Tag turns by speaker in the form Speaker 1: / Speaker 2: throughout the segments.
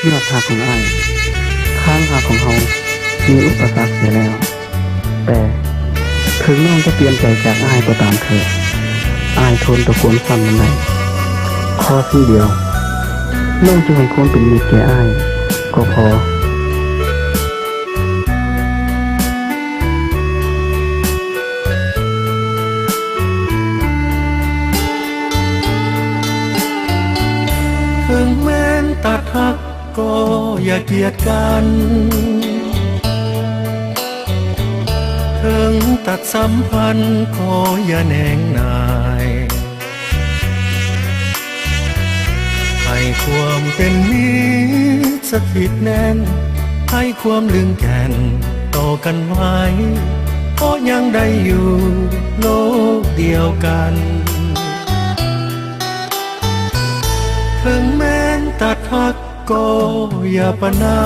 Speaker 1: เมื่อหักของอ้ายข้างหักของเขามีอุปสรรคเสียแล้วแต่ถึงน้องจะเปลี่ยนใจจากอ้ายก็ตามเถอะอ้ายทนตะโกนซ้ำมันได้ขอสิ่งเดียวน้องจะให้คนเป็นมิตรแก่อ้ายก็พอ
Speaker 2: ถึงแม้นตัดหักก็อย่าเกลียดกันถึงตัดสัมพันธ์ขออย่าแหนงนายให้ความเป็นมิตรสถิตแน่นให้ความลึงแก่นต่อกันไว้เพราะยังได้อยู่โลกเดียวกันถึงแม้นตัดหักก็อย่าประนา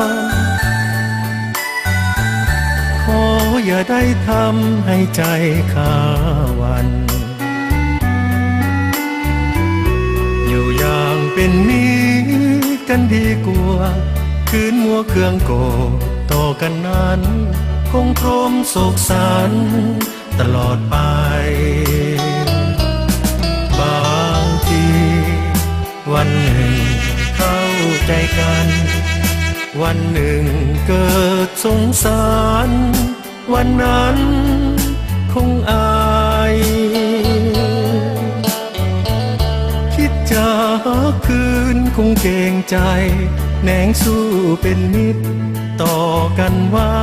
Speaker 2: มขออย่าได้ทำให้ใจขาวัน อยู่อย่างเป็นมิตรกันดีกว่าคืนมัวเครื่องโกรธต่อกันนั้นคงพรมโศกสันตลอดไปบางทีวันหนึ่งเข้าใจกันวันหนึ่งเกิดสงสารวันนั้นคงอายคิดจะคืนคงเกรงใจแหนงสู้เป็นมิตรต่อกันไว้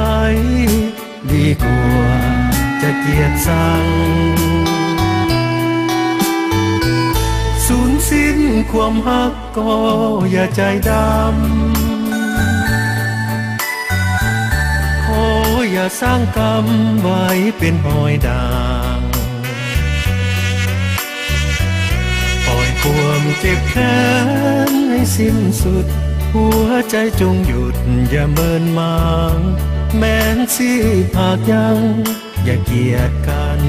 Speaker 2: ดีกว่าจะเกลียดชังสูญสิ้นความฮักก็อย่าใจดำขออย่าสร้างกรรมไว้เป็นหอยด่างปล่อยความเจ็บแค้นให้สิ้นสุดหัวใจจงหยุดอย่าเมินมางแม้นสิภาคยังอย่าเกลียดกัน